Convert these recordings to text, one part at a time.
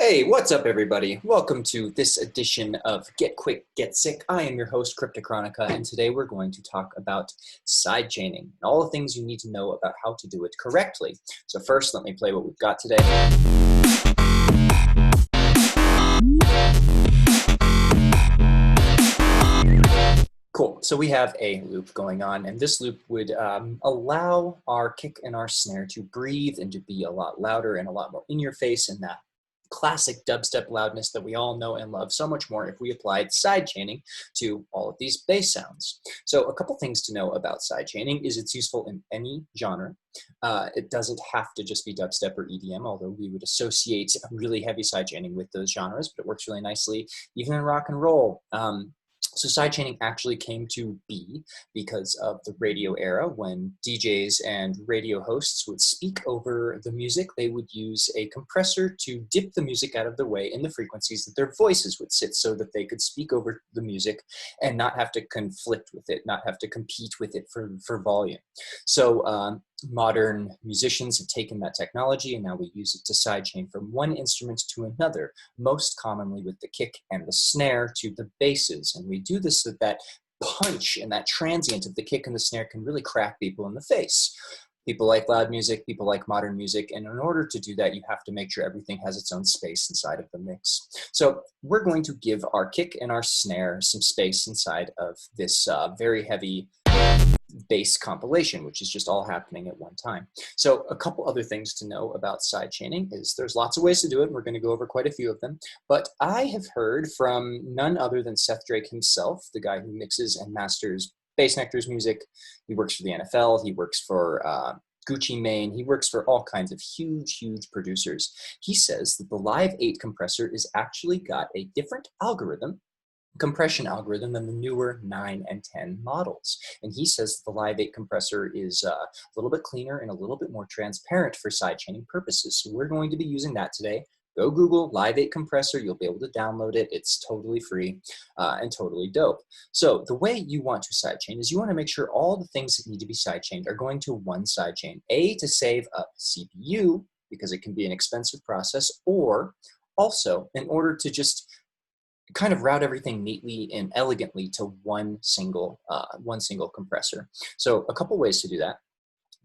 Hey, what's up everybody? Welcome to this edition of Get Quick, Get Sick. I am your host, Cryptochronica, and today we're going to talk about sidechaining and all the things you need to know about how to do it correctly. So first, let me play what we've got today. Cool, so we have a loop going on, and this loop would allow our kick and our snare to breathe and to be a lot louder and a lot more in your face, and that classic dubstep loudness that we all know and love so much more if we applied sidechaining to all of these bass sounds. So a couple things to know about sidechaining is it's useful in any genre. It doesn't have to just be dubstep or EDM, although we would associate really heavy sidechaining with those genres, but it works really nicely even in rock and roll. So sidechaining actually came to be because of the radio era when DJs and radio hosts would speak over the music. They would use a compressor to dip the music out of the way in the frequencies that their voices would sit so that they could speak over the music and not have to conflict with it, not have to compete with it for volume. So modern musicians have taken that technology and now we use it to sidechain from one instrument to another, most commonly with the kick and the snare to the basses. And we do this so that punch and that transient of the kick and the snare can really crack people in the face. People like loud music, people like modern music, and in order to do that, you have to make sure everything has its own space inside of the mix. So we're going to give our kick and our snare some space inside of this very heavy bass compilation, which is just all happening at one time. So a couple other things to know about sidechaining is there's lots of ways to do it. And we're going to go over quite a few of them, but I have heard from none other than Seth Drake himself, the guy who mixes and masters Bassnectar's music. He works for the NFL. He works for Gucci Mane. He works for all kinds of huge producers. He says that the Live 8 compressor is actually got a different compression algorithm than the newer 9 and 10 models. And he says the Live 8 compressor is a little bit cleaner and a little bit more transparent for sidechaining purposes. So we're going to be using that today. Go Google Live 8 compressor. You'll be able to download it. It's totally free and totally dope. So the way you want to sidechain is you want to make sure all the things that need to be sidechained are going to one sidechain. A, to save up CPU, because it can be an expensive process, or also in order to just kind of route everything neatly and elegantly to one single compressor. So a couple ways to do that.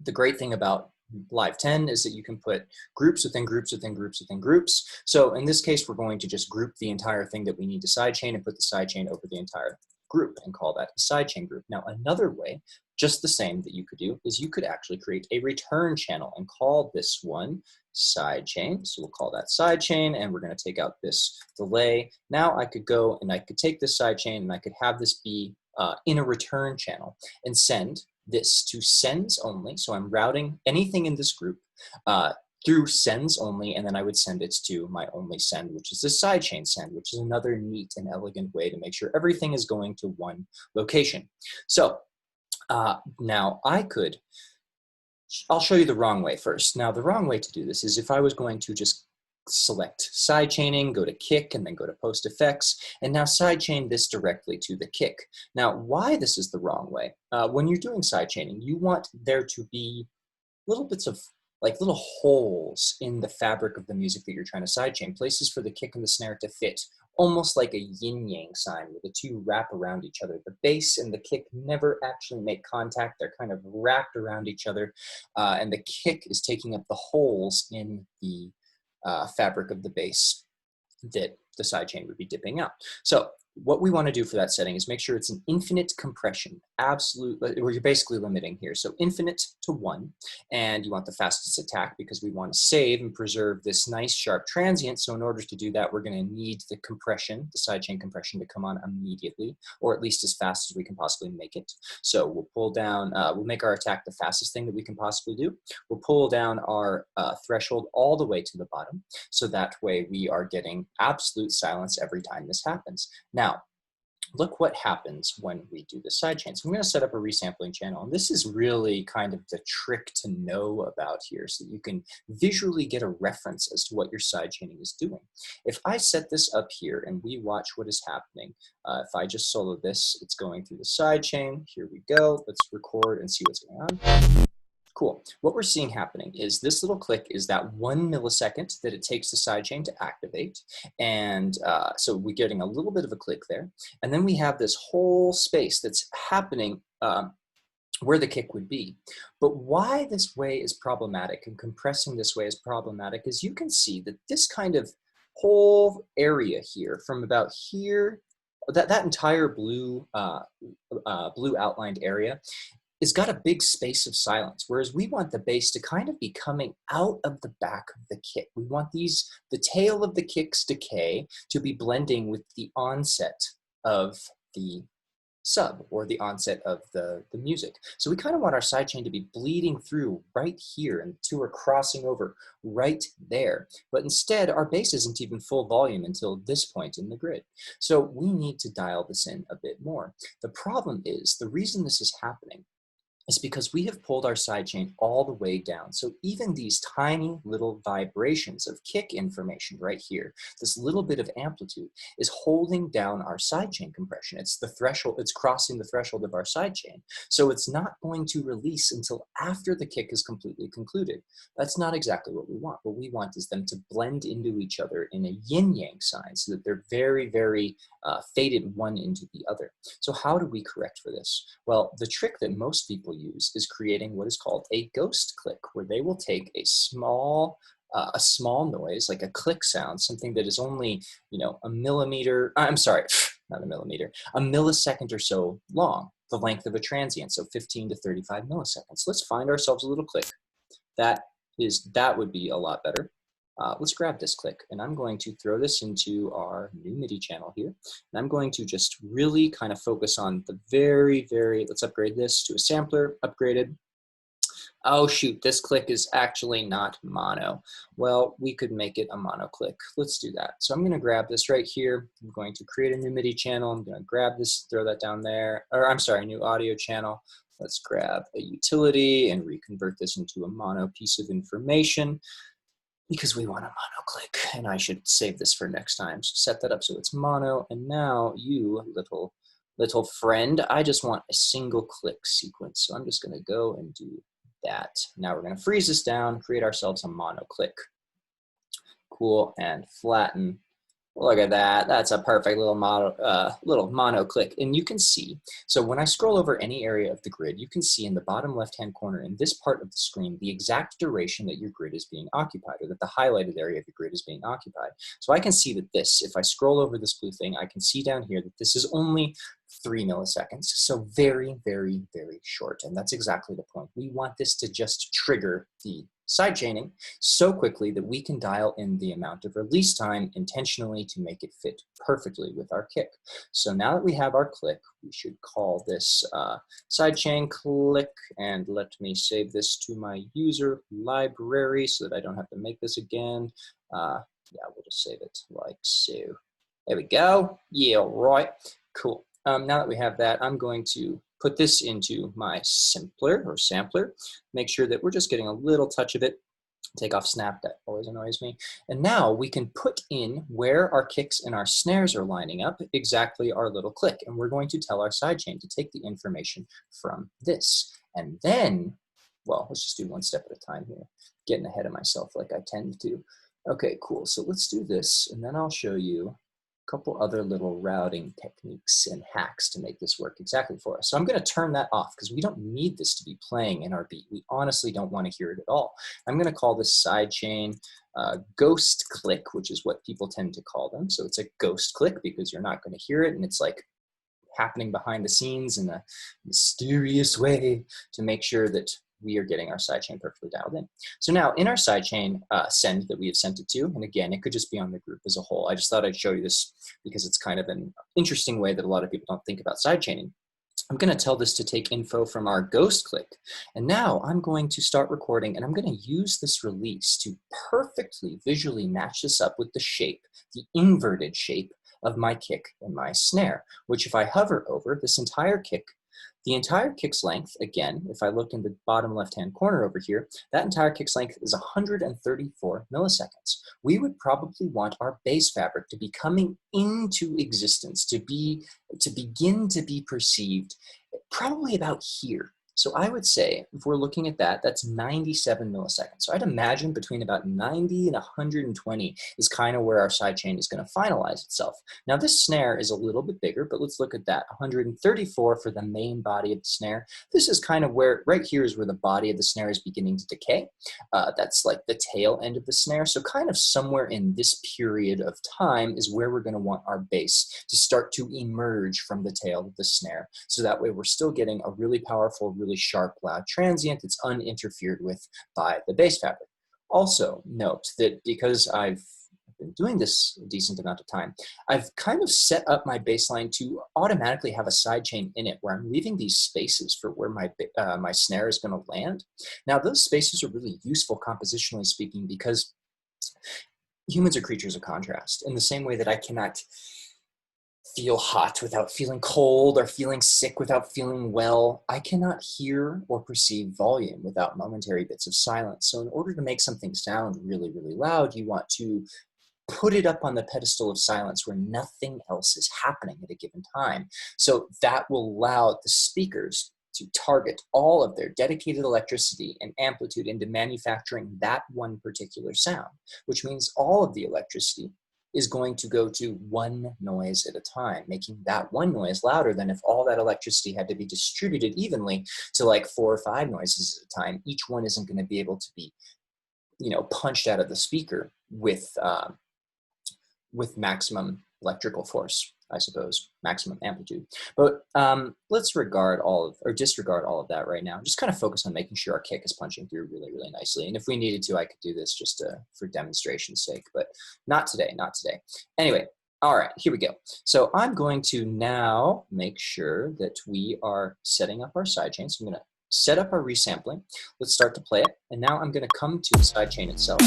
The great thing about Live 10 is that you can put groups within groups within groups within groups. So in this case, we're going to just group the entire thing that we need to sidechain and put the sidechain over the entire group and call that a sidechain group. Now, another way, just the same, that you could do is you could actually create a return channel and call this one sidechain. So we'll call that sidechain, and we're going to take out this delay. Now I could go and I could take this sidechain and I could have this be in a return channel and send this to sends only. So I'm routing anything in this group through sends only, and then I would send it to my only send, which is the sidechain send, which is another neat and elegant way to make sure everything is going to one location. So now I'll show you the wrong way first. Now the wrong way to do this is if I was going to just select sidechaining, go to kick, and then go to post effects, and now sidechain this directly to the kick. Now why this is the wrong way, when you're doing sidechaining, you want there to be little bits of like little holes in the fabric of the music that you're trying to sidechain, places for the kick and the snare to fit, almost like a yin-yang sign where the two wrap around each other. The bass and the kick never actually make contact. They're kind of wrapped around each other, and the kick is taking up the holes in the fabric of the bass that the sidechain would be dipping out. So what we want to do for that setting is make sure it's an infinite compression, absolute, where you're basically limiting here. So infinite to 1, and you want the fastest attack because we want to save and preserve this nice sharp transient. So in order to do that, we're going to need the compression, the sidechain compression, to come on immediately, or at least as fast as we can possibly make it. So we'll pull down, we'll make our attack the fastest thing that we can possibly do. We'll pull down our threshold all the way to the bottom. So that way we are getting absolute silence every time this happens. Now, look what happens when we do the sidechain. So I'm going to set up a resampling channel, and this is really kind of the trick to know about here so that you can visually get a reference as to what your sidechaining is doing. If I set this up here and we watch what is happening, if I just solo this, it's going through the sidechain. Here we go. Let's record and see what's going on. Cool. What we're seeing happening is this little click is that 1 millisecond that it takes the sidechain to activate. And so we're getting a little bit of a click there. And then we have this whole space that's happening where the kick would be. But why this way is problematic and compressing this way is problematic is you can see that this kind of whole area here from about here, that entire blue, blue outlined area has got a big space of silence, whereas we want the bass to kind of be coming out of the back of the kick. We want the tail of the kick's decay to be blending with the onset of the sub or the onset of the music. So we kind of want our sidechain to be bleeding through right here and the two are crossing over right there. But instead our bass isn't even full volume until this point in the grid. So we need to dial this in a bit more. The problem is the reason this is happening is because we have pulled our sidechain all the way down. So even these tiny little vibrations of kick information right here, this little bit of amplitude is holding down our sidechain compression. It's the threshold, it's crossing the threshold of our sidechain. So it's not going to release until after the kick is completely concluded. That's not exactly what we want. What we want is them to blend into each other in a yin-yang sign so that they're very, very faded one into the other. So how do we correct for this? Well, the trick that most people use is creating what is called a ghost click, where they will take a small noise, like a click sound, something that is only, a millimeter, I'm sorry, not a millimeter, a millisecond or so long, the length of a transient, so 15 to 35 milliseconds. Let's find ourselves a little click. That would be a lot better. Let's grab this click, and I'm going to throw this into our new MIDI channel here. And I'm going to just really kind of focus on the let's upgrade this to a sampler, upgraded. Oh shoot, this click is actually not mono. Well, we could make it a mono click. Let's do that. So I'm gonna grab this right here. I'm going to create a new MIDI channel. I'm gonna grab this, throw that down there, or I'm sorry, new audio channel. Let's grab a utility and reconvert this into a mono piece of information, because we want a mono click, and I should save this for next time. So set that up so it's mono, and now you little friend, I just want a single click sequence. So I'm just gonna go and do that. Now we're gonna freeze this down, create ourselves a mono click. Cool, and flatten. Look at that, that's a perfect little mono click. And you can see, so when I scroll over any area of the grid, you can see in the bottom left-hand corner in this part of the screen, the exact duration that your grid is being occupied, or that the highlighted area of the grid is being occupied. So I can see that if I scroll over this blue thing, I can see down here that this is only 3 milliseconds. So very, very, very short. And that's exactly the point. We want this to just trigger the sidechaining so quickly that we can dial in the amount of release time intentionally to make it fit perfectly with our kick. So now that we have our click, we should call this sidechain click, and let me save this to my user library so that I don't have to make this again. Yeah, we'll just save it like so. There we go. Yeah, right. Cool. Now that we have that, I'm going to put this into my sampler, make sure that we're just getting a little touch of it. Take off snap, that always annoys me. And now we can put in where our kicks and our snares are lining up, exactly our little click. And we're going to tell our sidechain to take the information from this. And then, well, let's just do one step at a time here. Getting ahead of myself like I tend to. Okay, cool. So let's do this, and then I'll show you couple other little routing techniques and hacks to make this work exactly for us. So I'm going to turn that off because we don't need this to be playing in our beat. We honestly don't want to hear it at all. I'm going to call this sidechain ghost click, which is what people tend to call them. So it's a ghost click because you're not going to hear it, and it's like happening behind the scenes in a mysterious way to make sure that we are getting our sidechain perfectly dialed in. So now in our sidechain send that we have sent it to, and again, it could just be on the group as a whole. I just thought I'd show you this because it's kind of an interesting way that a lot of people don't think about sidechaining. I'm going to tell this to take info from our ghost click. And now I'm going to start recording, and I'm going to use this release to perfectly visually match this up with the shape, the inverted shape of my kick and my snare, which if I hover over this entire kick, the entire kick's length, again, if I look in the bottom left-hand corner over here, that entire kick's length is 134 milliseconds. We would probably want our bass fabric to be coming into existence, to begin to be perceived probably about here. So I would say, if we're looking at that, that's 97 milliseconds. So I'd imagine between about 90 and 120 is kind of where our sidechain is going to finalize itself. Now this snare is a little bit bigger, but let's look at that. 134 for the main body of the snare. This is kind of where, right here is where the body of the snare is beginning to decay. That's like the tail end of the snare. So kind of somewhere in this period of time is where we're going to want our bass to start to emerge from the tail of the snare. So that way we're still getting a really powerful, really sharp, loud transient that's uninterfered with by the bass fabric. Also note that because I've been doing this a decent amount of time, I've kind of set up my bass line to automatically have a sidechain in it where I'm leaving these spaces for where my snare is going to land. Now those spaces are really useful compositionally speaking because humans are creatures of contrast in the same way that I cannot feel hot without feeling cold or feeling sick without feeling well. I cannot hear or perceive volume without momentary bits of silence. So in order to make something sound really, really loud, you want to put it up on the pedestal of silence where nothing else is happening at a given time. So that will allow the speakers to target all of their dedicated electricity and amplitude into manufacturing that one particular sound, which means all of the electricity is going to go to one noise at a time, making that one noise louder than if all that electricity had to be distributed evenly to like 4 or 5 noises at a time. Each one isn't going to be able to be, punched out of the speaker with maximum electrical force, I suppose, maximum amplitude. But let's disregard all of that right now. Just kind of focus on making sure our kick is punching through really, really nicely. And if we needed to, I could do this just for demonstration's sake, but not today, not today. Anyway, all right, here we go. So I'm going to now make sure that we are setting up our sidechain. So I'm going to set up our resampling. Let's start to play it. And now I'm going to come to the sidechain itself.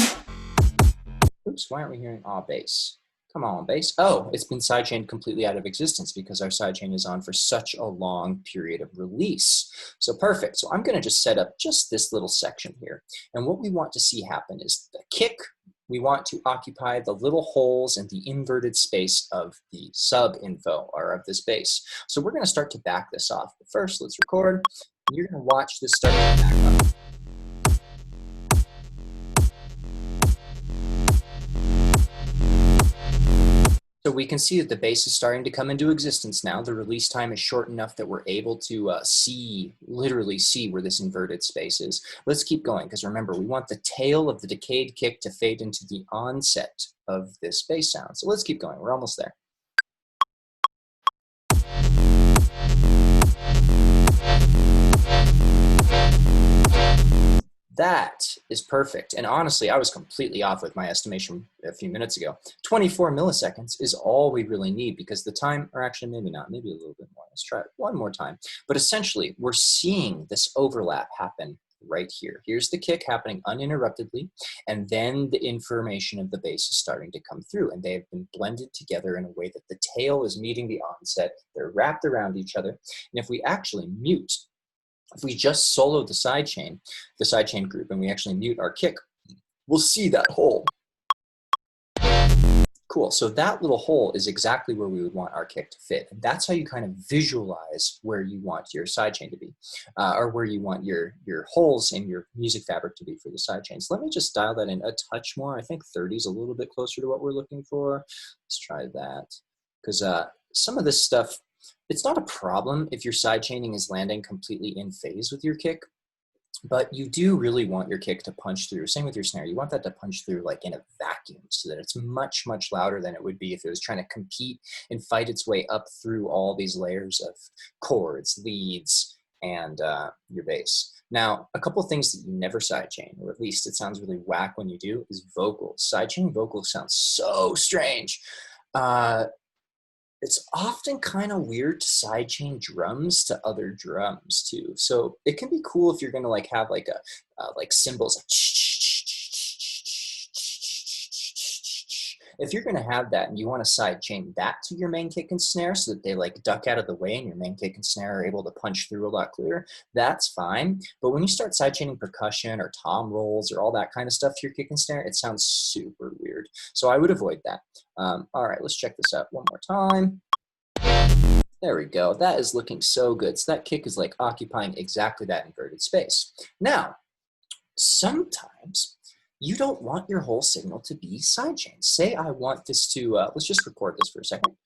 Oops, why aren't we hearing bass? Come on, bass. Oh, it's been sidechained completely out of existence because our sidechain is on for such a long period of release. So perfect. So I'm going to just set up just this little section here. And what we want to see happen is the kick. We want to occupy the little holes in the inverted space of the sub info or of this bass. So we're going to start to back this off. But first, let's record. You're going to watch this start to back up. So we can see that the bass is starting to come into existence now. The release time is short enough that we're able to literally see where this inverted space is. Let's keep going, because remember, we want the tail of the decayed kick to fade into the onset of this bass sound. So let's keep going. We're almost there. That is perfect. And honestly, I was completely off with my estimation a few minutes ago. 24 milliseconds is all we really need because the time, or actually maybe not, maybe a little bit more. Let's try it one more time. But essentially, we're seeing this overlap happen right here. Here's the kick happening uninterruptedly, and then the information of the bass is starting to come through, and they have been blended together in a way that the tail is meeting the onset. They're wrapped around each other. And if we actually mute, if we just solo the sidechain group, and we actually mute our kick, we'll see that hole. Cool, so that little hole is exactly where we would want our kick to fit. And that's how you kind of visualize where you want your sidechain to be, or where you want your holes in your music fabric to be for the sidechains. Let me just dial that in a touch more. I think 30 is a little bit closer to what we're looking for. Let's try that, because some of this stuff, it's not a problem if your sidechaining is landing completely in phase with your kick, but you do really want your kick to punch through. Same with your snare. You want that to punch through like in a vacuum so that it's much, much louder than it would be if it was trying to compete and fight its way up through all these layers of chords, leads, and your bass. Now, a couple of things that you never sidechain, or at least it sounds really whack when you do, is vocals. Sidechaining vocals sounds so strange. It's often kind of weird to sidechain drums to other drums too. So it can be cool if you're going to like have like like cymbals. If you're going to have that and you want to sidechain that to your main kick and snare so that they like duck out of the way and your main kick and snare are able to punch through a lot clearer, that's fine. But when you start sidechaining percussion or tom rolls or all that kind of stuff to your kick and snare, it sounds super weird. So I would avoid that. All right, let's check this out one more time. There we go. That is looking so good. So that kick is like occupying exactly that inverted space. Now, sometimes you don't want your whole signal to be sidechains. Say I want this to, let's just record this for a second.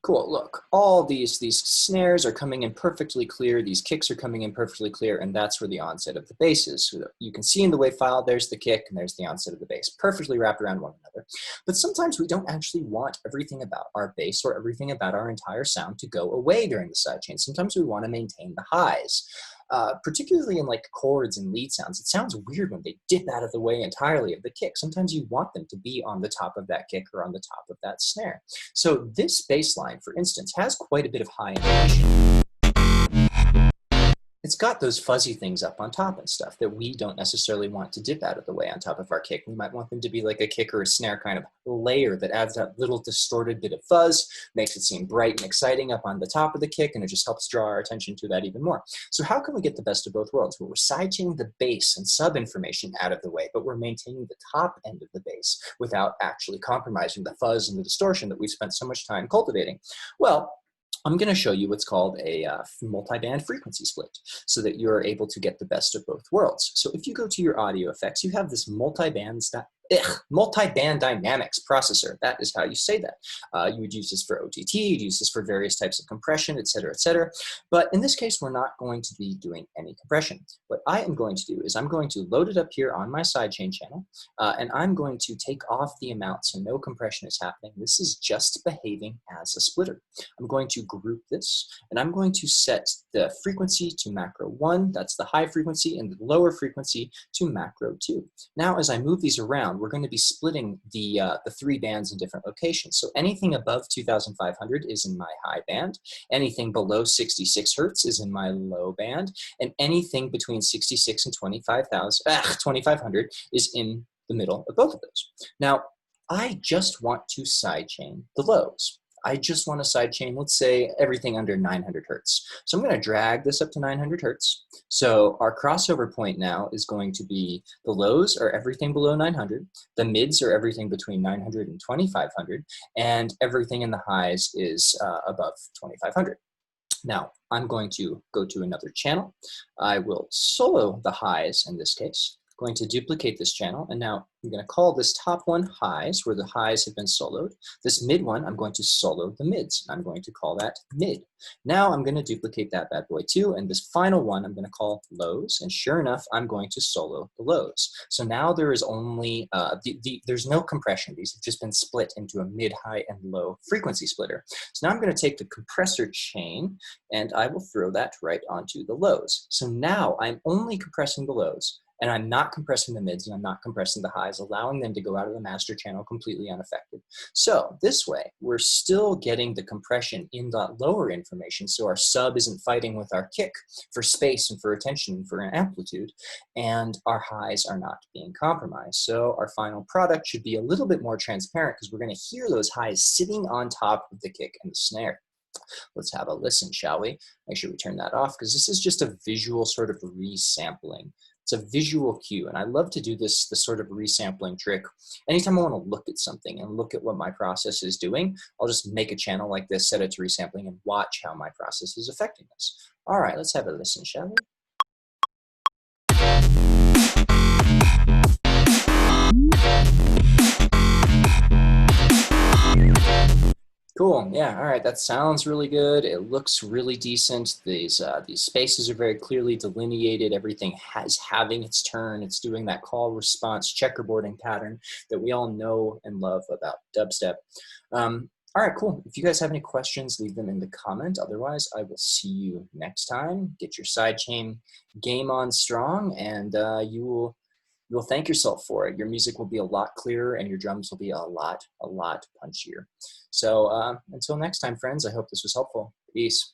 Cool, look, all these snares are coming in perfectly clear, these kicks are coming in perfectly clear, and that's where the onset of the bass is. So you can see in the WAV file, there's the kick and there's the onset of the bass, perfectly wrapped around one another. But sometimes we don't actually want everything about our bass or everything about our entire sound to go away during the sidechain. Sometimes we want to maintain the highs. Particularly in like chords and lead sounds, it sounds weird when they dip out of the way entirely of the kick. Sometimes you want them to be on the top of that kick or on the top of that snare. So this bass line, for instance, has quite a bit of high intonation. It's got those fuzzy things up on top and stuff that we don't necessarily want to dip out of the way on top of our kick. We might want them to be like a kick or a snare kind of layer that adds that little distorted bit of fuzz, makes it seem bright and exciting up on the top of the kick, and it just helps draw our attention to that even more. So how can we get the best of both worlds, where we're sidechaining the bass and sub information out of the way, but we're maintaining the top end of the bass without actually compromising the fuzz and the distortion that we've spent so much time cultivating? Well, I'm going to show you what's called a multi-band frequency split so that you're able to get the best of both worlds. So if you go to your audio effects, you have this multi-band dynamics processor. That is how you say that. You would use this for OTT, you'd use this for various types of compression, et cetera, et cetera. But in this case, we're not going to be doing any compression. What I am going to do is I'm going to load it up here on my sidechain channel, and I'm going to take off the amount so no compression is happening. This is just behaving as a splitter. I'm going to group this, and I'm going to set the frequency to macro 1, that's the high frequency, and the lower frequency to macro 2. Now, as I move these around, we're going to be splitting the 3 bands in different locations. So anything above 2,500 is in my high band, anything below 66 hertz is in my low band, and anything between 66 and 2,500 is in the middle of both of those. Now, I just want to sidechain the lows. I just want to sidechain, let's say, everything under 900 hertz. So I'm going to drag this up to 900 hertz. So our crossover point now is going to be the lows are everything below 900, the mids are everything between 900 and 2,500, and everything in the highs is above 2,500. Now, I'm going to go to another channel. I will solo the highs in this case. Going to duplicate this channel, and now I'm going to call this top one highs, where the highs have been soloed. This mid one, I'm going to solo the mids. I'm going to call that mid. Now I'm going to duplicate that bad boy too, and this final one I'm going to call lows, and sure enough, I'm going to solo the lows. So now there is only, there's no compression. These have just been split into a mid, high, and low frequency splitter. So now I'm going to take the compressor chain, and I will throw that right onto the lows. So now I'm only compressing the lows, and I'm not compressing the mids, and I'm not compressing the highs, allowing them to go out of the master channel completely unaffected. So this way, we're still getting the compression in that lower information, so our sub isn't fighting with our kick for space and for attention and for an amplitude, and our highs are not being compromised. So our final product should be a little bit more transparent because we're going to hear those highs sitting on top of the kick and the snare. Let's have a listen, shall we? Make sure we turn that off because this is just a visual sort of resampling. It's a visual cue, and I love to do this sort of resampling trick. Anytime I want to look at something and look at what my process is doing, I'll just make a channel like this, set it to resampling, and watch how my process is affecting this. All right, let's have a listen, shall we? Cool, yeah, all right, that sounds really good. It looks really decent. These spaces are very clearly delineated. Everything is having its turn. It's doing that call response checkerboarding pattern that we all know and love about dubstep. All right, cool. If you guys have any questions, leave them in the comment. Otherwise, I will see you next time. Get your sidechain game on strong, and you'll thank yourself for it. Your music will be a lot clearer and your drums will be a lot punchier. So until next time, friends, I hope this was helpful. Peace.